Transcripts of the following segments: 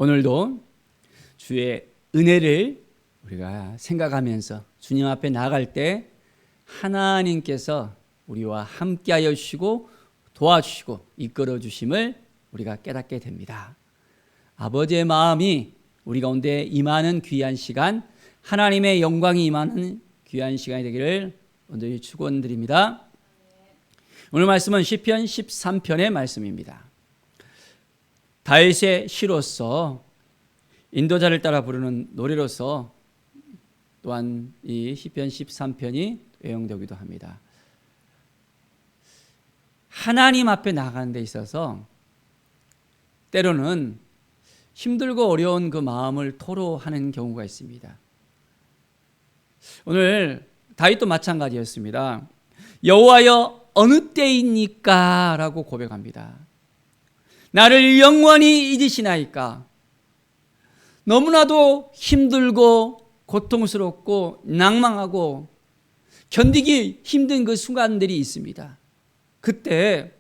오늘도 주의 은혜를 우리가 생각하면서 주님 앞에 나아갈 때 하나님께서 우리와 함께하여 주시고 도와주시고 이끌어 주심을 우리가 깨닫게 됩니다. 아버지의 마음이 우리 가운데 임하는 귀한 시간, 하나님의 영광이 임하는 귀한 시간이 되기를 온전히 축원드립니다. 오늘 말씀은 시편 13편의 말씀입니다. 다윗의 시로서 인도자를 따라 부르는 노래로서 또한 이 시편 13편이 애용되기도 합니다. 하나님 앞에 나가는 데 있어서 때로는 힘들고 어려운 그 마음을 토로하는 경우가 있습니다. 오늘 다윗도 마찬가지였습니다. 여호와여 어느 때입니까? 라고 고백합니다. 나를 영원히 잊으시나이까? 너무나도 힘들고 고통스럽고 낭망하고 견디기 힘든 그 순간들이 있습니다. 그때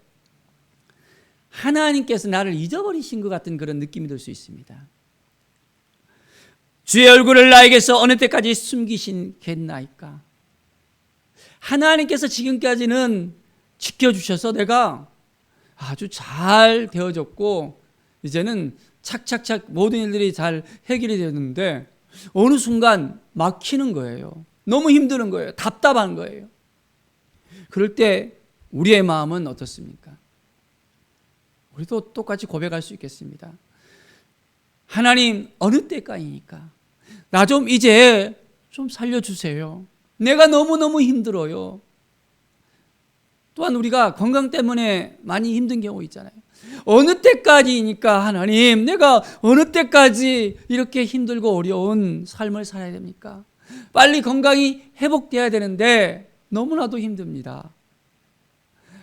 하나님께서 나를 잊어버리신 것 같은 그런 느낌이 들 수 있습니다. 주의 얼굴을 나에게서 어느 때까지 숨기시겠나이까? 하나님께서 지금까지는 지켜주셔서 내가 아주 잘 되어졌고 이제는 착착착 모든 일들이 잘 해결이 되는데 어느 순간 막히는 거예요. 너무 힘드는 거예요. 답답한 거예요. 그럴 때 우리의 마음은 어떻습니까? 우리도 똑같이 고백할 수 있겠습니다. 하나님 어느 때까지니까 나 좀 이제 좀 살려주세요. 내가 너무너무 힘들어요. 또한 우리가 건강 때문에 많이 힘든 경우 있잖아요. 어느 때까지니까 하나님 내가 어느 때까지 이렇게 힘들고 어려운 삶을 살아야 됩니까? 빨리 건강이 회복돼야 되는데 너무나도 힘듭니다.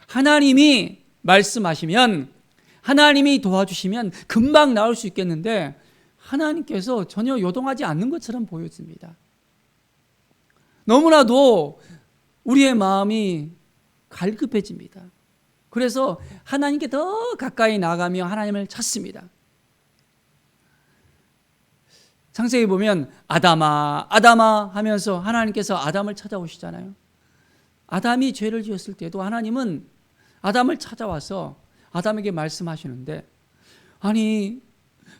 하나님이 말씀하시면 하나님이 도와주시면 금방 나올 수 있겠는데 하나님께서 전혀 요동하지 않는 것처럼 보여집니다. 너무나도 우리의 마음이 갈급해집니다. 그래서 하나님께 더 가까이 나가며 하나님을 찾습니다. 창세기 보면 아담아 아담아 하면서 하나님께서 아담을 찾아오시잖아요. 아담이 죄를 지었을 때도 하나님은 아담을 찾아와서 아담에게 말씀하시는데 아니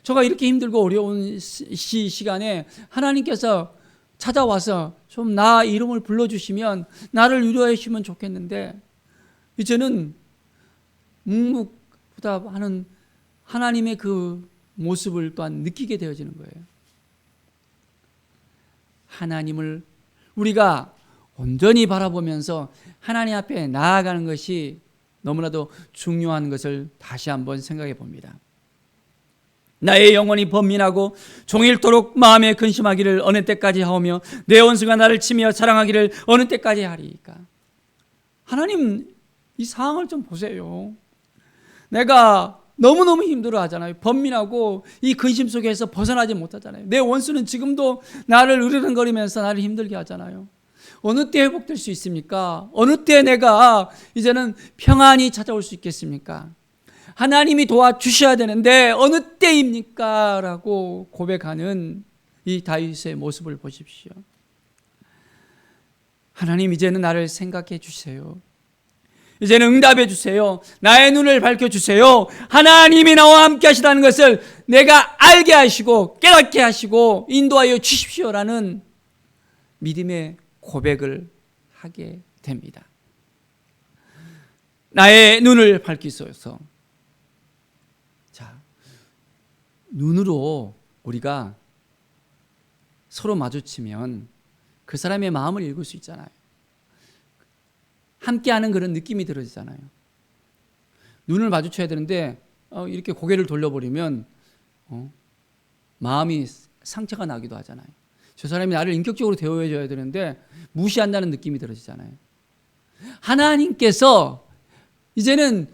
저가 이렇게 힘들고 어려운 시간에 하나님께서 찾아와서 좀 나 이름을 불러주시면 나를 위로해 주시면 좋겠는데 이제는 묵묵부답하는 하나님의 그 모습을 또한 느끼게 되어지는 거예요. 하나님을 우리가 온전히 바라보면서 하나님 앞에 나아가는 것이 너무나도 중요한 것을 다시 한번 생각해 봅니다. 나의 영혼이 번민하고 종일토록 마음에 근심하기를 어느 때까지 하오며 내 원수가 나를 치며 자랑하기를 어느 때까지 하리이까? 하나님 이 상황을 좀 보세요. 내가 너무너무 힘들어 하잖아요. 번민하고 이 근심 속에서 벗어나지 못하잖아요. 내 원수는 지금도 나를 으르렁거리면서 나를 힘들게 하잖아요. 어느 때 회복될 수 있습니까? 어느 때 내가 이제는 평안이 찾아올 수 있겠습니까? 하나님이 도와주셔야 되는데 어느 때입니까? 라고 고백하는 이 다윗의 모습을 보십시오. 하나님 이제는 나를 생각해 주세요. 이제는 응답해 주세요. 나의 눈을 밝혀주세요. 하나님이 나와 함께 하시다는 것을 내가 알게 하시고 깨닫게 하시고 인도하여 주십시오라는 믿음의 고백을 하게 됩니다. 나의 눈을 밝히소서. 자, 눈으로 우리가 서로 마주치면 그 사람의 마음을 읽을 수 있잖아요. 함께하는 그런 느낌이 들어지잖아요. 눈을 마주쳐야 되는데 이렇게 고개를 돌려버리면 마음이 상처가 나기도 하잖아요. 저 사람이 나를 인격적으로 대우해줘야 되는데 무시한다는 느낌이 들어지잖아요. 하나님께서 이제는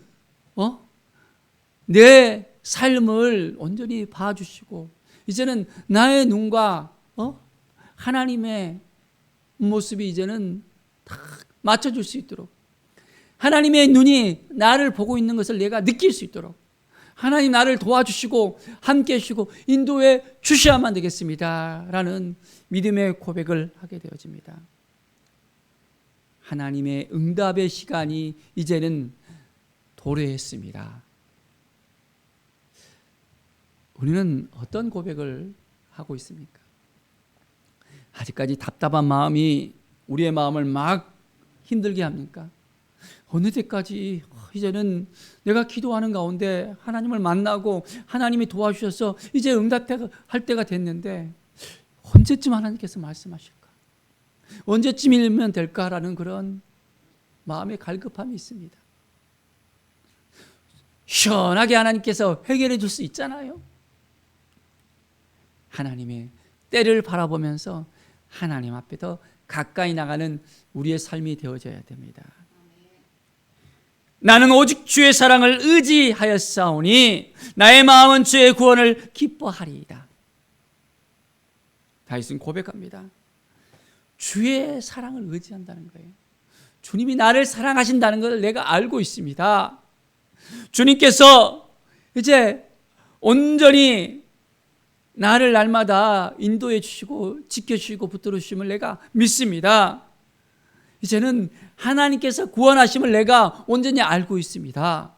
내 삶을 온전히 봐주시고 이제는 나의 눈과 하나님의 모습이 이제는 다 맞춰줄 수 있도록 하나님의 눈이 나를 보고 있는 것을 내가 느낄 수 있도록 하나님 나를 도와주시고 함께 해주시고 인도해 주셔야만 되겠습니다 라는 믿음의 고백을 하게 되어집니다. 하나님의 응답의 시간이 이제는 도래했습니다. 우리는 어떤 고백을 하고 있습니까? 아직까지 답답한 마음이 우리의 마음을 막 힘들게 합니까? 어느 때까지 이제는 내가 기도하는 가운데 하나님을 만나고 하나님이 도와주셔서 이제 응답할 때가 됐는데 언제쯤 하나님께서 말씀하실까? 언제쯤이면 될까라는 그런 마음의 갈급함이 있습니다. 시원하게 하나님께서 해결해 줄 수 있잖아요. 하나님의 때를 바라보면서 하나님 앞에 더 가까이 나가는 우리의 삶이 되어져야 됩니다. 나는 오직 주의 사랑을 의지하였사오니 나의 마음은 주의 구원을 기뻐하리이다. 다윗은 고백합니다. 주의 사랑을 의지한다는 거예요. 주님이 나를 사랑하신다는 것을 내가 알고 있습니다. 주님께서 이제 온전히 나를 날마다 인도해 주시고 지켜주시고 붙들어 주심을 내가 믿습니다. 이제는 하나님께서 구원하심을 내가 온전히 알고 있습니다.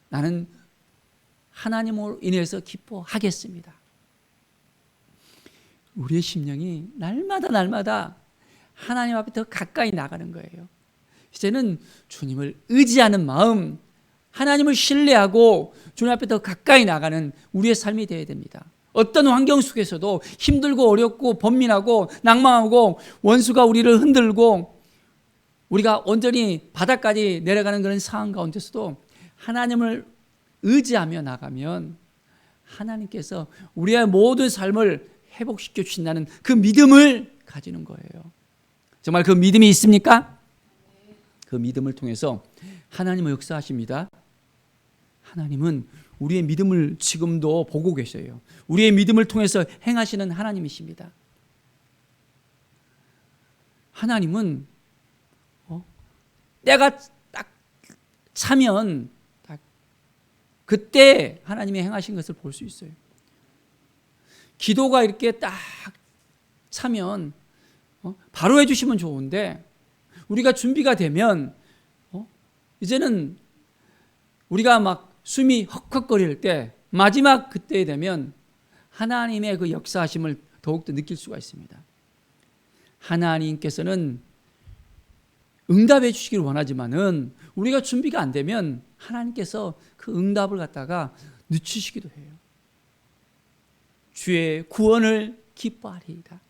나는 하나님으로 인해서 기뻐하겠습니다. 우리의 심령이 날마다 하나님 앞에 더 가까이 나가는 거예요. 이제는 주님을 의지하는 마음, 하나님을 신뢰하고 주님 앞에 더 가까이 나가는 우리의 삶이 되어야 됩니다. 어떤 환경 속에서도 힘들고 어렵고 번민하고 낭망하고 원수가 우리를 흔들고 우리가 온전히 바닥까지 내려가는 그런 상황 가운데서도 하나님을 의지하며 나가면 하나님께서 우리의 모든 삶을 회복시켜 주신다는 그 믿음을 가지는 거예요. 정말 그 믿음이 있습니까? 그 믿음을 통해서 하나님은 역사하십니다. 하나님은 우리의 믿음을 지금도 보고 계셔요. 우리의 믿음을 통해서 행하시는 하나님이십니다. 하나님은 때가 딱 차면 그때 하나님이 행하신 것을 볼 수 있어요. 기도가 이렇게 딱 차면 바로 해주시면 좋은데 우리가 준비가 되면 이제는 우리가 막 숨이 헉헉거릴 때 마지막 그때에 되면 하나님의 그 역사하심을 더욱더 느낄 수가 있습니다. 하나님께서는 응답해 주시기를 원하지만은 우리가 준비가 안 되면 하나님께서 그 응답을 갖다가 늦추시기도 해요. 주의 구원을 기뻐하리이다.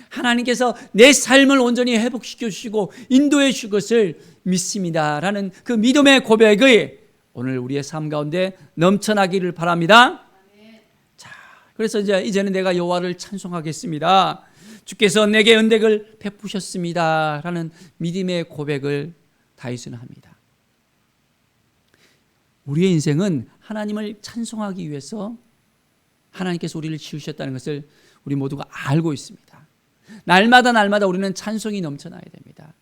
하나님께서 내 삶을 온전히 회복시켜 주시고 인도해 주실 것을 믿습니다라는 그 믿음의 고백이 오늘 우리의 삶 가운데 넘쳐나기를 바랍니다. 자, 그래서 이제는 내가 여호와를 찬송하겠습니다. 주께서 내게 은혜를 베푸셨습니다라는 믿음의 고백을 다윗은 합니다. 우리의 인생은 하나님을 찬송하기 위해서 하나님께서 우리를 지으셨다는 것을 우리 모두가 알고 있습니다. 날마다 우리는 찬송이 넘쳐나야 됩니다.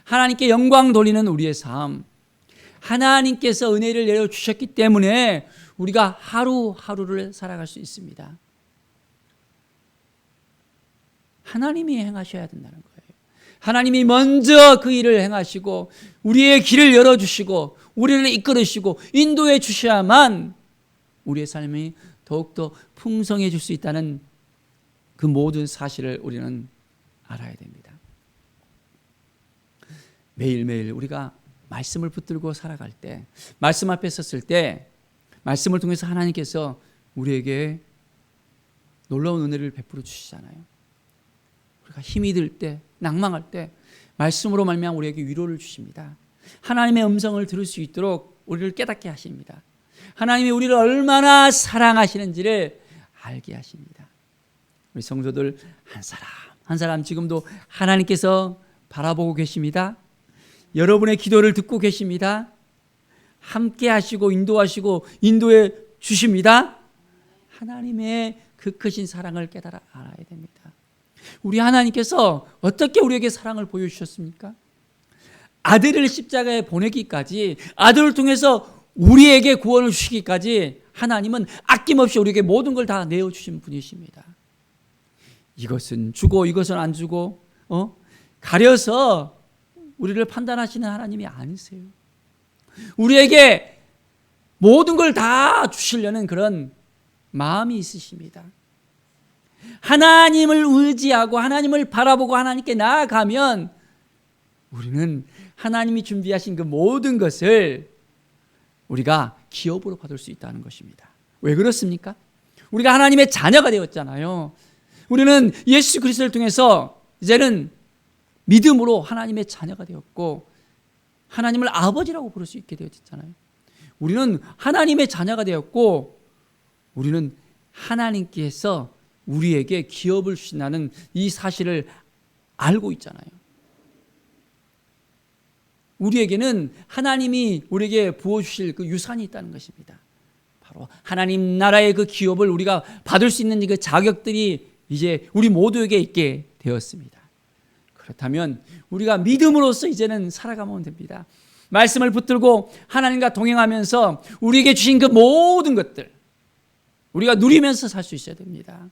하나님께 영광 돌리는 우리의 삶, 하나님께서 은혜를 내려주셨기 때문에 우리가 하루하루를 살아갈 수 있습니다. 하나님이 행하셔야 된다는 거예요. 하나님이 먼저 그 일을 행하시고 우리의 길을 열어주시고 우리를 이끌으시고 인도해 주셔야만 우리의 삶이 더욱더 풍성해질 수 있다는 그 모든 사실을 우리는 알아야 됩니다. 매일매일 우리가 말씀을 붙들고 살아갈 때, 말씀 앞에 섰을 때 말씀을 통해서 하나님께서 우리에게 놀라운 은혜를 베풀어 주시잖아요. 우리가 힘이 들 때, 낭망할 때 말씀으로 말미암아 우리에게 위로를 주십니다. 하나님의 음성을 들을 수 있도록 우리를 깨닫게 하십니다. 하나님이 우리를 얼마나 사랑하시는지를 알게 하십니다. 우리 성도들 한 사람 한 사람 지금도 하나님께서 바라보고 계십니다. 여러분의 기도를 듣고 계십니다. 함께 하시고 인도하시고 인도해 주십니다. 하나님의 그 크신 사랑을 깨달아 알아야 됩니다. 우리 하나님께서 어떻게 우리에게 사랑을 보여주셨습니까? 아들을 십자가에 보내기까지 아들을 통해서 우리에게 구원을 주시기까지 하나님은 아낌없이 우리에게 모든 걸 다 내어주신 분이십니다. 이것은 주고 이것은 안 주고 가려서 우리를 판단하시는 하나님이 아니세요. 우리에게 모든 걸 다 주시려는 그런 마음이 있으십니다. 하나님을 의지하고 하나님을 바라보고 하나님께 나아가면 우리는 하나님이 준비하신 그 모든 것을 우리가 기업으로 받을 수 있다는 것입니다. 왜 그렇습니까? 우리가 하나님의 자녀가 되었잖아요. 우리는 예수 그리스도를 통해서 이제는 믿음으로 하나님의 자녀가 되었고 하나님을 아버지라고 부를 수 있게 되었잖아요. 우리는 하나님의 자녀가 되었고 우리는 하나님께서 우리에게 기업을 주신다는 이 사실을 알고 있잖아요. 우리에게는 하나님이 우리에게 부어주실 그 유산이 있다는 것입니다. 바로 하나님 나라의 그 기업을 우리가 받을 수 있는 그 자격들이 이제 우리 모두에게 있게 되었습니다. 그렇다면 우리가 믿음으로써 이제는 살아가면 됩니다. 말씀을 붙들고 하나님과 동행하면서 우리에게 주신 그 모든 것들 우리가 누리면서 살 수 있어야 됩니다.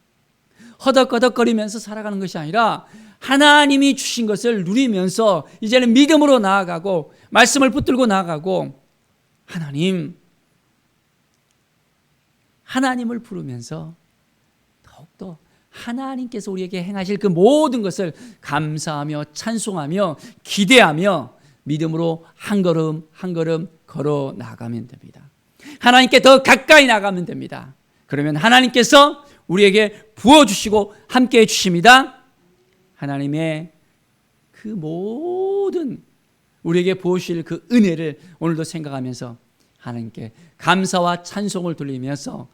허덕허덕거리면서 살아가는 것이 아니라 하나님이 주신 것을 누리면서 이제는 믿음으로 나아가고 말씀을 붙들고 나아가고 하나님을 부르면서 더욱더 하나님께서 우리에게 행하실 그 모든 것을 감사하며 찬송하며 기대하며 믿음으로 한 걸음 한 걸음 걸어 나가면 됩니다. 하나님께 더 가까이 나가면 됩니다. 그러면 하나님께서 우리에게 부어주시고 함께해 주십니다. 하나님의 그 모든 우리에게 부어주실 그 은혜를 오늘도 생각하면서 하나님께 감사와 찬송을 돌리면서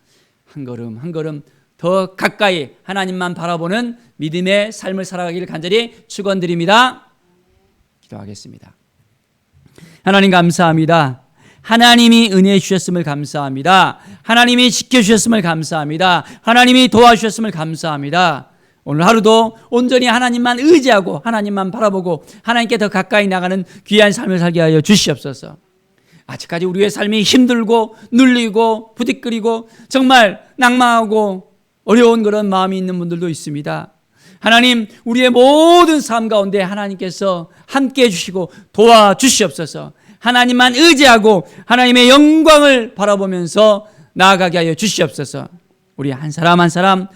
한 걸음 한 걸음 더 가까이 하나님만 바라보는 믿음의 삶을 살아가기를 간절히 축원드립니다. 기도하겠습니다. 하나님 감사합니다. 하나님이 은혜 주셨음을 감사합니다. 하나님이 지켜주셨음을 감사합니다. 하나님이 도와주셨음을 감사합니다. 오늘 하루도 온전히 하나님만 의지하고 하나님만 바라보고 하나님께 더 가까이 나가는 귀한 삶을 살게 하여 주시옵소서. 아직까지 우리의 삶이 힘들고 눌리고 부딪거리고 정말 낭망하고 어려운 그런 마음이 있는 분들도 있습니다. 하나님, 우리의 모든 삶 가운데 하나님께서 함께해 주시고 도와주시옵소서. 하나님만 의지하고 하나님의 영광을 바라보면서 나아가게 하여 주시옵소서. 우리 한 사람 한 사람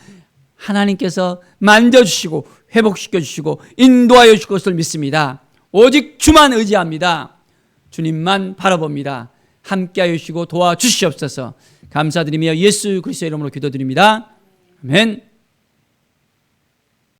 하나님께서 만져주시고 회복시켜 주시고 인도하여 주실 것을 믿습니다. 오직 주만 의지합니다. 주님만 바라봅니다. 함께하여 주시고 도와주시옵소서. 감사드리며 예수 그리스도의 이름으로 기도드립니다. 아멘.